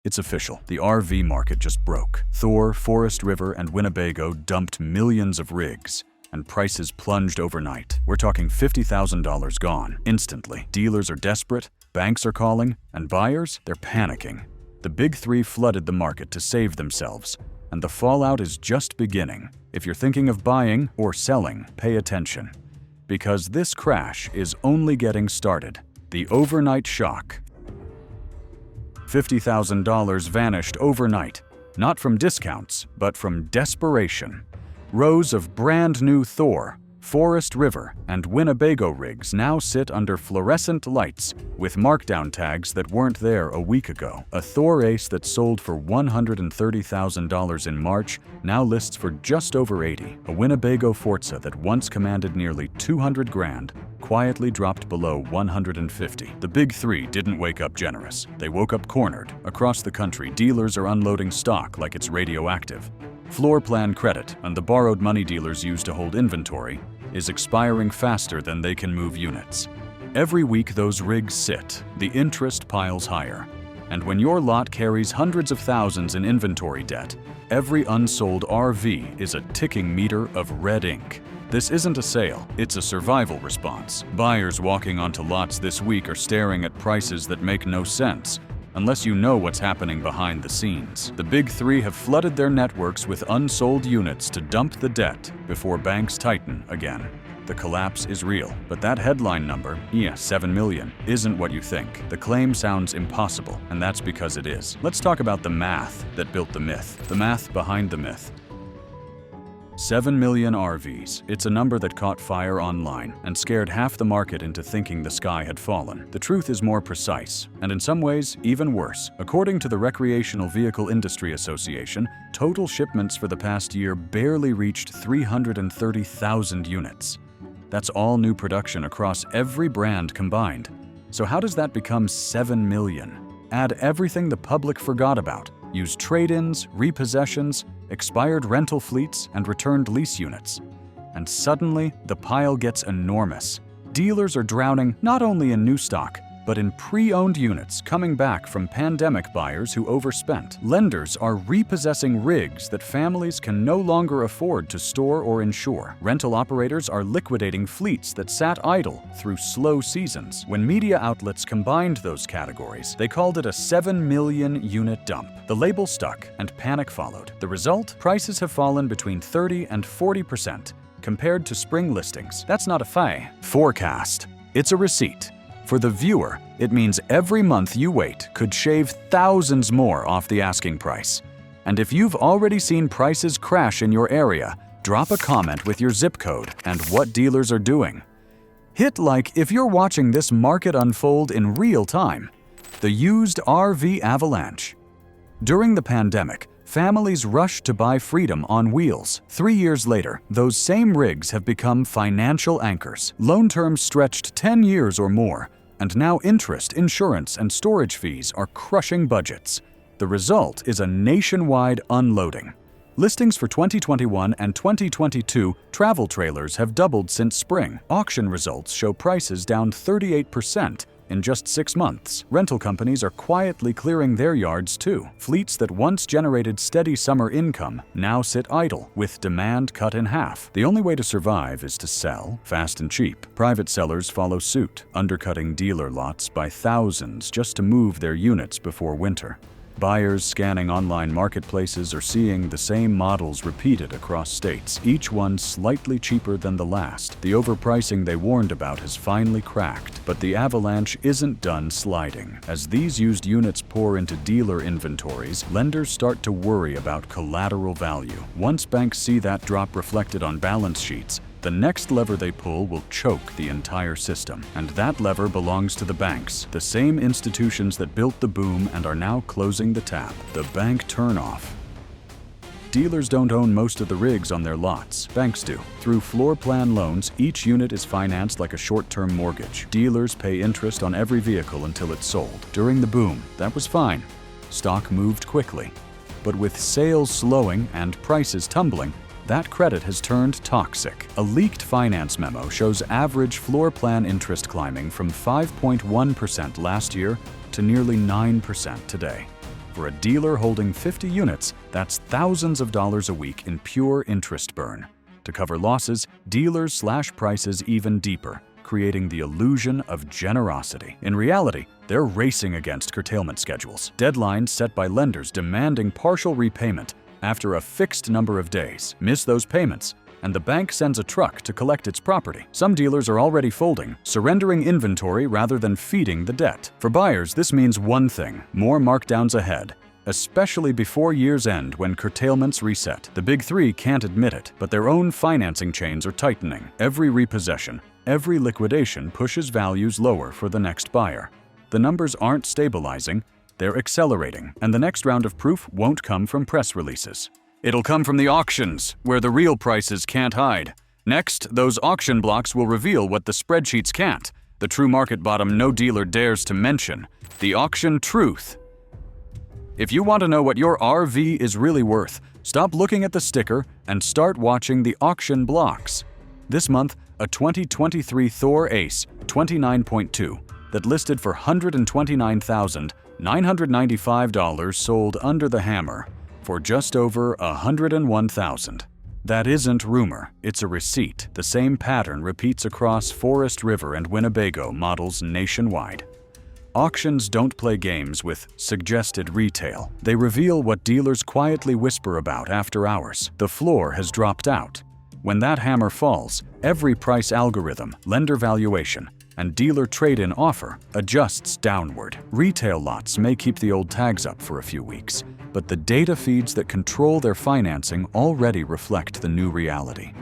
It's official. The R-vee market just broke. Thor, Forest River, and Winnebago dumped millions of rigs, and prices plunged overnight. We're talking $50,000 gone, instantly. Dealers are desperate, banks are calling, and buyers, they're panicking. The big three flooded the market to save themselves, and the fallout is just beginning. If you're thinking of buying or selling, pay attention. Because this crash is only getting started. The overnight shock. $50,000 vanished overnight, not from discounts, but from desperation. Rows of brand new Thor, Forest River, and Winnebago rigs now sit under fluorescent lights with markdown tags that weren't there a week ago. A Thor Ace that sold for $130,000 in March now lists for just over $80,000. A Winnebago Forza that once commanded nearly $200,000 quietly dropped below $150,000. The big three didn't wake up generous. They woke up cornered. Across the country, dealers are unloading stock like it's radioactive. Floor plan credit, and the borrowed money dealers use to hold inventory, is expiring faster than they can move units. Every week those rigs sit, the interest piles higher. And when your lot carries hundreds of thousands in inventory debt, every unsold R-vee is a ticking meter of red ink. This isn't a sale, it's a survival response. Buyers walking onto lots this week are staring at prices that make no sense, unless you know what's happening behind the scenes. The big three have flooded their networks with unsold units to dump the debt before banks tighten again. The collapse is real, but that headline number, 7 million, isn't what you think. The claim sounds impossible, and that's because it is. Let's talk about the math that built the myth, the math behind the myth. 7 million R-vees. It's a number that caught fire online and scared half the market into thinking the sky had fallen. The truth is more precise, and in some ways, even worse. According to the Recreational Vehicle Industry Association, total shipments for the past year barely reached 330,000 units. That's all new production across every brand combined. So how does that become 7 million? Add everything the public forgot about. Use trade-ins, repossessions, expired rental fleets, and returned lease units. And suddenly, the pile gets enormous. Dealers are drowning not only in new stock, but in pre-owned units coming back from pandemic buyers who overspent. Lenders are repossessing rigs that families can no longer afford to store or insure. Rental operators are liquidating fleets that sat idle through slow seasons. When media outlets combined those categories, they called it a 7 million unit dump. The label stuck, and panic followed. The result? Prices have fallen between 30% and 40% compared to spring listings. That's not a forecast. It's a receipt. For the viewer, it means every month you wait could shave thousands more off the asking price. And if you've already seen prices crash in your area, drop a comment with your zip code and what dealers are doing. Hit like if you're watching this market unfold in real time. The used R-vee avalanche. During the pandemic, families rushed to buy freedom on wheels. 3 years later, those same rigs have become financial anchors. Loan terms stretched 10 years or more, and now interest, insurance, and storage fees are crushing budgets. The result is a nationwide unloading. Listings for 2021 and 2022 travel trailers have doubled since spring. Auction results show prices down 38% in just 6 months. Rental companies are quietly clearing their yards too. Fleets that once generated steady summer income now sit idle, with demand cut in half. The only way to survive is to sell, fast and cheap. Private sellers follow suit, undercutting dealer lots by thousands just to move their units before winter. Buyers scanning online marketplaces are seeing the same models repeated across states, each one slightly cheaper than the last. The overpricing they warned about has finally cracked, but the avalanche isn't done sliding. As these used units pour into dealer inventories, lenders start to worry about collateral value. Once banks see that drop reflected on balance sheets, the next lever they pull will choke the entire system. And that lever belongs to the banks, the same institutions that built the boom and are now closing the tap. The bank turnoff. Dealers don't own most of the rigs on their lots. Banks do. Through floor plan loans, each unit is financed like a short-term mortgage. Dealers pay interest on every vehicle until it's sold. During the boom, that was fine. Stock moved quickly. But with sales slowing and prices tumbling, that credit has turned toxic. A leaked finance memo shows average floor plan interest climbing from 5.1% last year to nearly 9% today. For a dealer holding 50 units, that's thousands of dollars a week in pure interest burn. To cover losses, dealers slash prices even deeper, creating the illusion of generosity. In reality, they're racing against curtailment schedules, deadlines set by lenders demanding partial repayment after a fixed number of days. Miss those payments, and the bank sends a truck to collect its property. Some dealers are already folding, surrendering inventory rather than feeding the debt. For buyers, this means one thing: more markdowns ahead, especially before year's end when curtailments reset. The big three can't admit it, but their own financing chains are tightening. Every repossession, every liquidation pushes values lower for the next buyer. The numbers aren't stabilizing, they're accelerating, and the next round of proof won't come from press releases. It'll come from the auctions, where the real prices can't hide. Next, those auction blocks will reveal what the spreadsheets can't, the true market bottom no dealer dares to mention, the auction truth. If you want to know what your R-vee is really worth, stop looking at the sticker and start watching the auction blocks. This month, a 2023 Thor Ace 29.2 that listed for $129,995 sold under the hammer for just over $101,000. That isn't rumor, it's a receipt. The same pattern repeats across Forest River and Winnebago models nationwide. Auctions don't play games with suggested retail. They reveal what dealers quietly whisper about after hours. The floor has dropped out. When that hammer falls, every price algorithm, lender valuation, and dealer trade-in offer adjusts downward. Retail lots may keep the old tags up for a few weeks, but the data feeds that control their financing already reflect the new reality.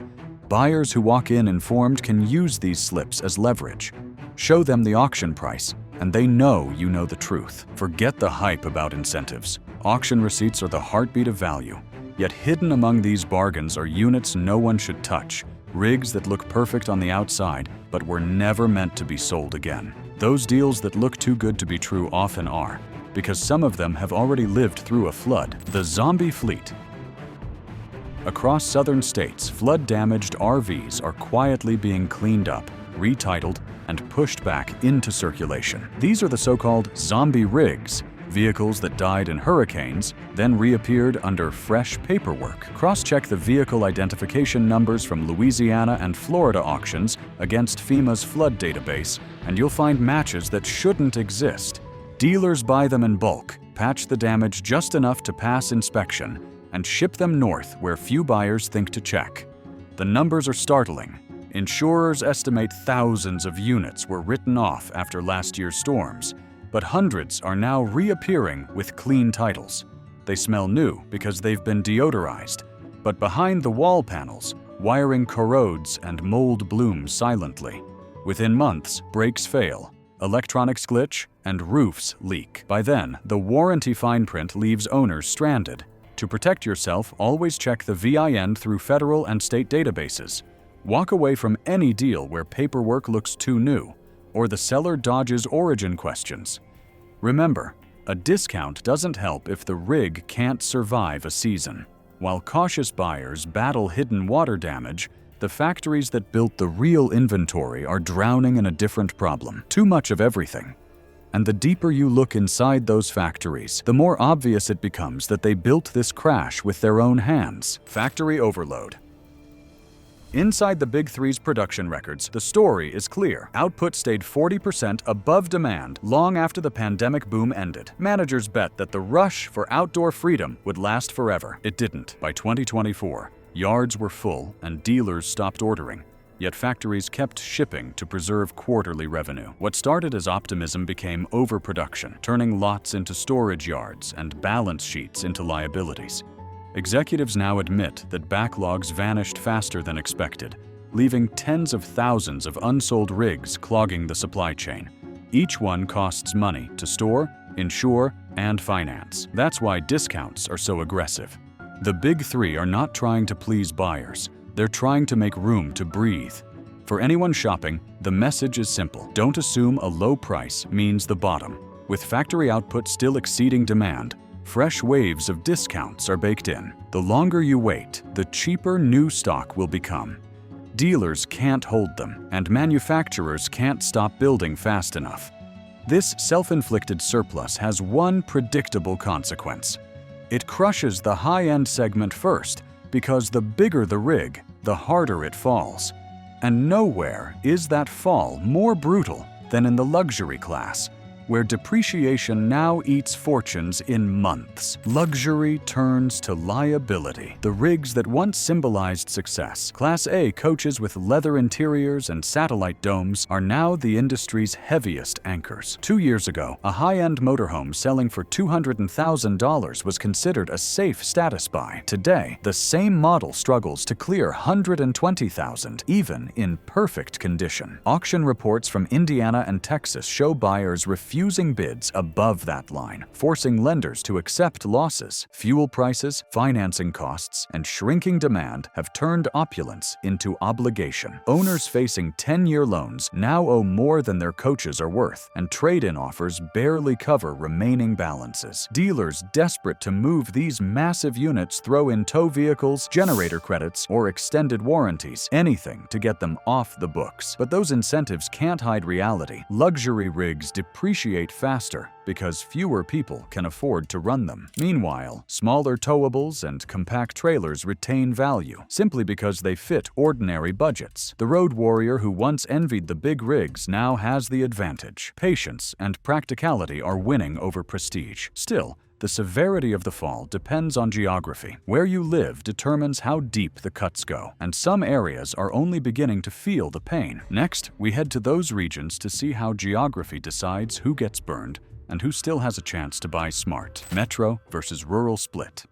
Buyers who walk in informed can use these slips as leverage. Show them the auction price, and they know you know the truth. Forget the hype about incentives. Auction receipts are the heartbeat of value. Yet hidden among these bargains are units no one should touch, rigs that look perfect on the outside, but were never meant to be sold again. Those deals that look too good to be true often are, because some of them have already lived through a flood. The zombie fleet. Across southern states, flood-damaged R-vees are quietly being cleaned up, retitled, and pushed back into circulation. These are the so-called zombie rigs, vehicles that died in hurricanes, then reappeared under fresh paperwork. Cross-check the vehicle identification numbers from Louisiana and Florida auctions against FEMA's flood database, and you'll find matches that shouldn't exist. Dealers buy them in bulk, patch the damage just enough to pass inspection, and ship them north where few buyers think to check. The numbers are startling. Insurers estimate thousands of units were written off after last year's storms, but hundreds are now reappearing with clean titles. They smell new because they've been deodorized, but behind the wall panels, wiring corrodes and mold blooms silently. Within months, brakes fail, electronics glitch, and roofs leak. By then, the warranty fine print leaves owners stranded. To protect yourself, always check the VIN through federal and state databases. Walk away from any deal where paperwork looks too new, or the seller dodges origin questions. Remember, a discount doesn't help if the rig can't survive a season. While cautious buyers battle hidden water damage, the factories that built the real inventory are drowning in a different problem: too much of everything. And the deeper you look inside those factories, the more obvious it becomes that they built this crash with their own hands. Factory overload. Inside the Big Three's production records, the story is clear. Output stayed 40% above demand long after the pandemic boom ended. Managers bet that the rush for outdoor freedom would last forever. It didn't. By 2024, yards were full and dealers stopped ordering. Yet factories kept shipping to preserve quarterly revenue. What started as optimism became overproduction, turning lots into storage yards and balance sheets into liabilities. Executives now admit that backlogs vanished faster than expected, leaving tens of thousands of unsold rigs clogging the supply chain. Each one costs money to store, insure, and finance. That's why discounts are so aggressive. The Big Three are not trying to please buyers. They're trying to make room to breathe. For anyone shopping, the message is simple. Don't assume a low price means the bottom. With factory output still exceeding demand, fresh waves of discounts are baked in. The longer you wait, the cheaper new stock will become. Dealers can't hold them, and manufacturers can't stop building fast enough. This self-inflicted surplus has one predictable consequence. It crushes the high-end segment first, because the bigger the rig, the harder it falls. And nowhere is that fall more brutal than in the luxury class, where depreciation now eats fortunes in months. Luxury turns to liability. The rigs that once symbolized success, Class A coaches with leather interiors and satellite domes, are now the industry's heaviest anchors. 2 years ago, a high-end motorhome selling for $200,000 was considered a safe status buy. Today, the same model struggles to clear $120,000, even in perfect condition. Auction reports from Indiana and Texas show buyers refusing bids above that line, forcing lenders to accept losses. Fuel prices, financing costs, and shrinking demand have turned opulence into obligation. Owners facing 10-year loans now owe more than their coaches are worth, and trade-in offers barely cover remaining balances. Dealers desperate to move these massive units throw in tow vehicles, generator credits, or extended warranties, anything to get them off the books. But those incentives can't hide reality. Luxury rigs depreciate faster because fewer people can afford to run them. Meanwhile, smaller towables and compact trailers retain value simply because they fit ordinary budgets. The road warrior who once envied the big rigs now has the advantage. Patience and practicality are winning over prestige. Still, the severity of the fall depends on geography. Where you live determines how deep the cuts go, and some areas are only beginning to feel the pain. Next, we head to those regions to see how geography decides who gets burned and who still has a chance to buy smart. Metro versus rural split.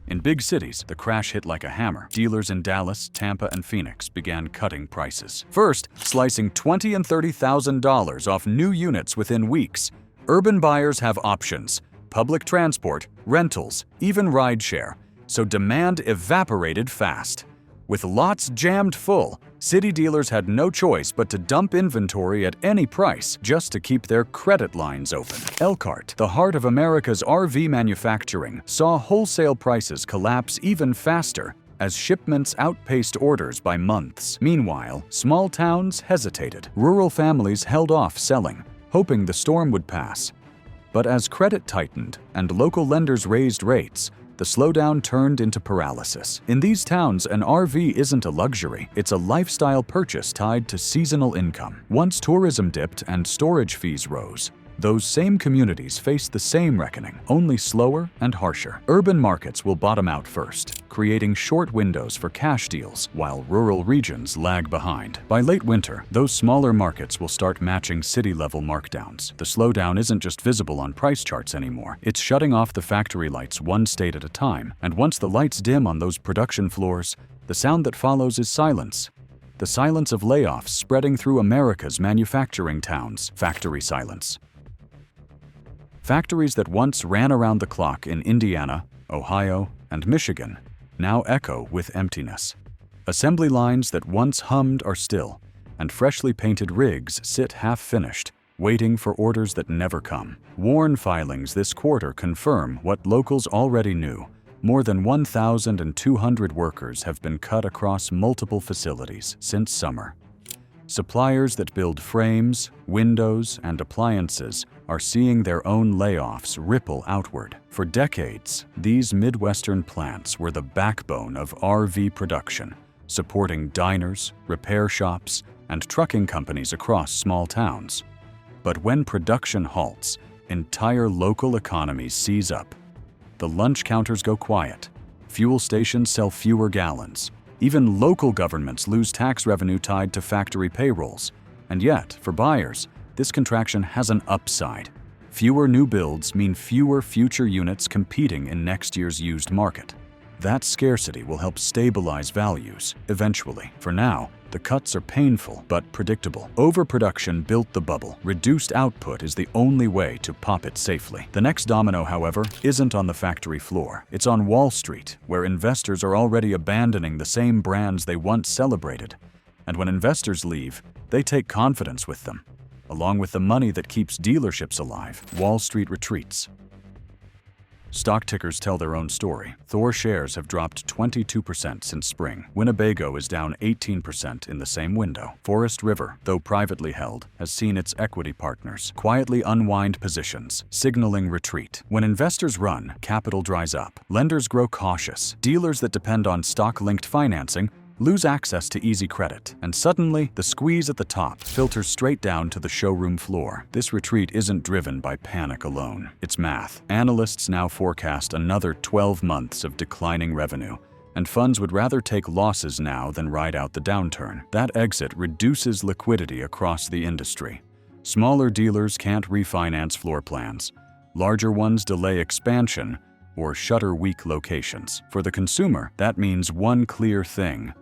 In big cities, the crash hit like a hammer. Dealers in Dallas, Tampa, and Phoenix began cutting prices. First, slicing $20,000 and $30,000 off new units within weeks. Urban buyers have options: public transport, rentals, even rideshare, so demand evaporated fast. With lots jammed full, city dealers had no choice but to dump inventory at any price just to keep their credit lines open. Elkhart, the heart of America's R-vee manufacturing, saw wholesale prices collapse even faster as shipments outpaced orders by months. Meanwhile, small towns hesitated. Rural families held off selling, hoping the storm would pass. But as credit tightened and local lenders raised rates, the slowdown turned into paralysis. In these towns, an R-vee isn't a luxury, it's a lifestyle purchase tied to seasonal income. Once tourism dipped and storage fees rose, those same communities faced the same reckoning, only slower and harsher. Urban markets will bottom out first, creating short windows for cash deals, while rural regions lag behind. By late winter, those smaller markets will start matching city-level markdowns. The slowdown isn't just visible on price charts anymore. It's shutting off the factory lights one state at a time, and once the lights dim on those production floors, the sound that follows is silence. The silence of layoffs spreading through America's manufacturing towns. Factory silence. Factories that once ran around the clock in Indiana, Ohio, and Michigan now echo with emptiness. Assembly lines that once hummed are still, and freshly painted rigs sit half-finished, waiting for orders that never come. WARN filings this quarter confirm what locals already knew. More than 1,200 workers have been cut across multiple facilities since summer. Suppliers that build frames, windows, and appliances are seeing their own layoffs ripple outward. For decades, these Midwestern plants were the backbone of R-vee production, supporting diners, repair shops, and trucking companies across small towns. But when production halts, entire local economies seize up. The lunch counters go quiet. Fuel stations sell fewer gallons. Even local governments lose tax revenue tied to factory payrolls. And yet, for buyers, this contraction has an upside. Fewer new builds mean fewer future units competing in next year's used market. That scarcity will help stabilize values, eventually. For now, the cuts are painful but predictable. Overproduction built the bubble. Reduced output is the only way to pop it safely. The next domino, however, isn't on the factory floor. It's on Wall Street, where investors are already abandoning the same brands they once celebrated. And when investors leave, they take confidence with them. Along with the money that keeps dealerships alive, Wall Street retreats. Stock tickers tell their own story. Thor shares have dropped 22% since spring. Winnebago is down 18% in the same window. Forest River, though privately held, has seen its equity partners quietly unwind positions, signaling retreat. When investors run, capital dries up. Lenders grow cautious. Dealers that depend on stock-linked financing lose access to easy credit, and suddenly, the squeeze at the top filters straight down to the showroom floor. This retreat isn't driven by panic alone. It's math. Analysts now forecast another 12 months of declining revenue, and funds would rather take losses now than ride out the downturn. That exit reduces liquidity across the industry. Smaller dealers can't refinance floor plans. Larger ones delay expansion or shutter weak locations. For the consumer, that means one clear thing: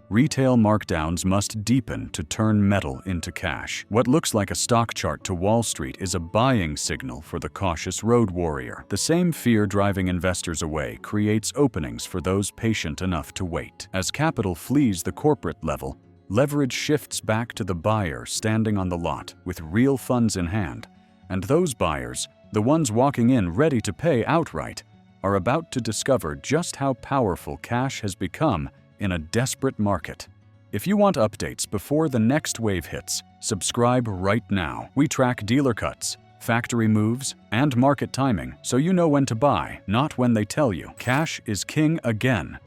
retail markdowns must deepen to turn metal into cash. What looks like a stock chart to Wall Street is a buying signal for the cautious road warrior. The same fear driving investors away creates openings for those patient enough to wait. As capital flees the corporate level, leverage shifts back to the buyer standing on the lot with real funds in hand. And those buyers, the ones walking in ready to pay outright, are about to discover just how powerful cash has become in a desperate market. If you want updates before the next wave hits, subscribe right now. We track dealer cuts, factory moves, and market timing so you know when to buy, not when they tell you. Cash is king again.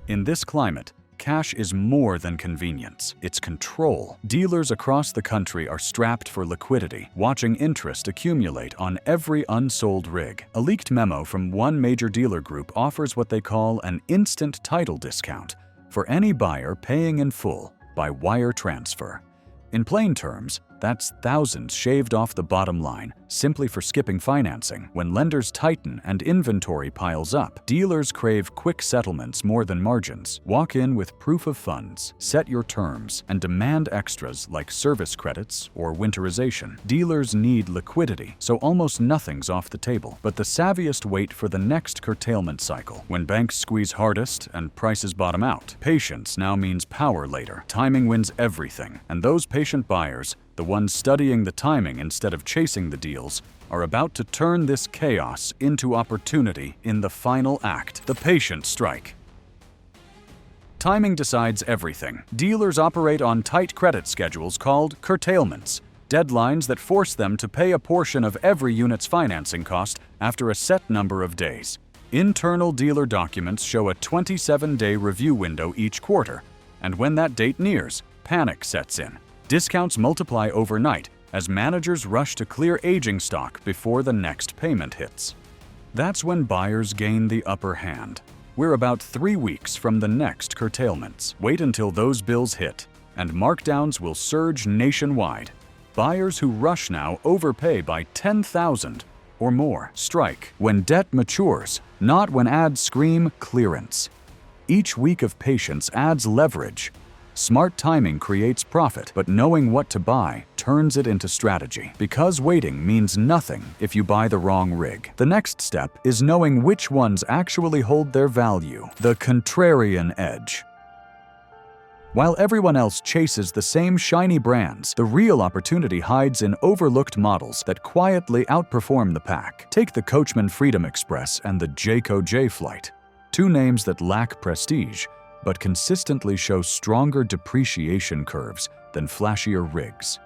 In this climate, cash is more than convenience, it's control. Dealers across the country are strapped for liquidity, watching interest accumulate on every unsold rig. A leaked memo from one major dealer group offers what they call an instant title discount for any buyer paying in full by wire transfer. In plain terms, that's thousands shaved off the bottom line simply for skipping financing. When lenders tighten and inventory piles up, dealers crave quick settlements more than margins. Walk in with proof of funds, set your terms, and demand extras like service credits or winterization. Dealers need liquidity, so almost nothing's off the table. But the savviest wait for the next curtailment cycle, when banks squeeze hardest and prices bottom out. Patience now means power later. Timing wins everything, and those patient buyers, the ones studying the timing instead of chasing the deals, are about to turn this chaos into opportunity in the final act, the patient strike. Timing decides everything. Dealers operate on tight credit schedules called curtailments, deadlines that force them to pay a portion of every unit's financing cost after a set number of days. Internal dealer documents show a 27-day review window each quarter, and when that date nears, panic sets in. Discounts multiply overnight as managers rush to clear aging stock before the next payment hits. That's when buyers gain the upper hand. We're about 3 weeks from the next curtailments. Wait until those bills hit, and markdowns will surge nationwide. Buyers who rush now overpay by $10,000 or more. Strike when debt matures, not when ads scream clearance. Each week of patience adds leverage. Smart timing creates profit, but knowing what to buy turns it into strategy. Because waiting means nothing if you buy the wrong rig. The next step is knowing which ones actually hold their value, the contrarian edge. While everyone else chases the same shiny brands, the real opportunity hides in overlooked models that quietly outperform the pack. Take the Coachman Freedom Express and the Jayco J Flight, two names that lack prestige, but consistently show stronger depreciation curves than flashier rigs.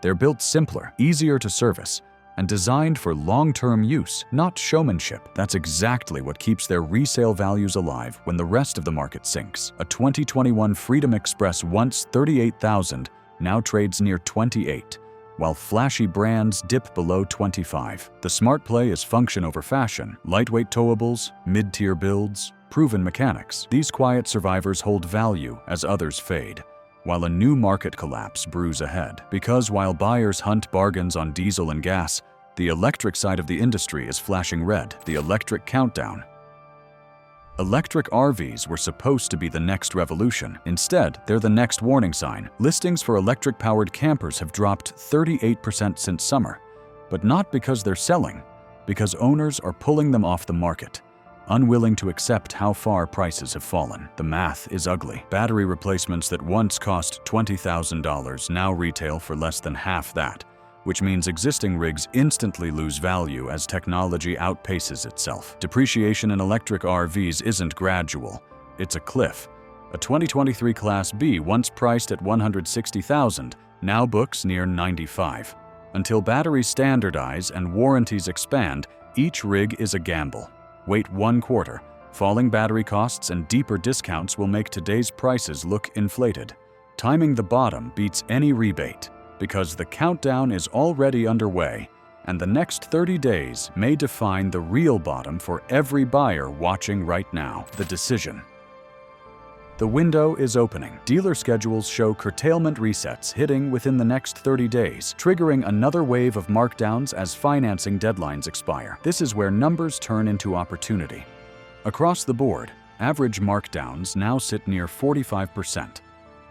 They're built simpler, easier to service, and designed for long-term use, not showmanship. That's exactly what keeps their resale values alive when the rest of the market sinks. A 2021 Freedom Express, once $38,000, now trades near $28,000, while flashy brands dip below $25,000. The smart play is function over fashion. Lightweight towables, mid-tier builds, proven mechanics. These quiet survivors hold value as others fade, while a new market collapse brews ahead. Because while buyers hunt bargains on diesel and gas, the electric side of the industry is flashing red. The electric countdown. Electric R-vees were supposed to be the next revolution. Instead, they're the next warning sign. Listings for electric-powered campers have dropped 38% since summer, but not because they're selling, because owners are pulling them off the market, unwilling to accept how far prices have fallen. The math is ugly. Battery replacements that once cost $20,000 now retail for less than half that, which means existing rigs instantly lose value as technology outpaces itself. Depreciation in electric RVs isn't gradual, it's a cliff. A 2023 Class B, once priced at $160,000, now books near $95,000. Until batteries standardize and warranties expand, each rig is a gamble. Wait 1 quarter. Falling battery costs and deeper discounts will make today's prices look inflated. Timing the bottom beats any rebate, because the countdown is already underway, and the next 30 days may define the real bottom for every buyer watching right now. The decision. The window is opening. Dealer schedules show curtailment resets hitting within the next 30 days, triggering another wave of markdowns as financing deadlines expire. This is where numbers turn into opportunity. Across the board, average markdowns now sit near 45%.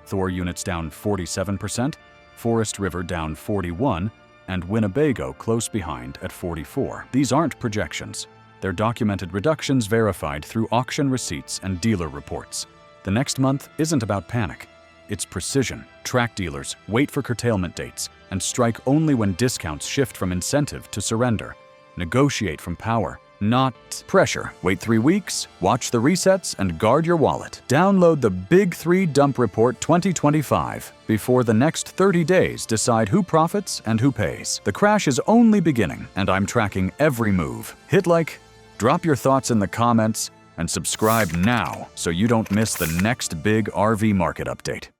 Thor units down 47%, Forest River down 41%, and Winnebago close behind at 44%. These aren't projections. They're documented reductions verified through auction receipts and dealer reports. The next month isn't about panic. It's precision. Track dealers, wait for curtailment dates, and strike only when discounts shift from incentive to surrender. Negotiate from power, not pressure. Wait 3 weeks, watch the resets, and guard your wallet. Download the Big 3 Dump Report 2025. Before the next 30 days, decide who profits and who pays. The crash is only beginning, and I'm tracking every move. Hit like, drop your thoughts in the comments, and subscribe now so you don't miss the next big RV market update.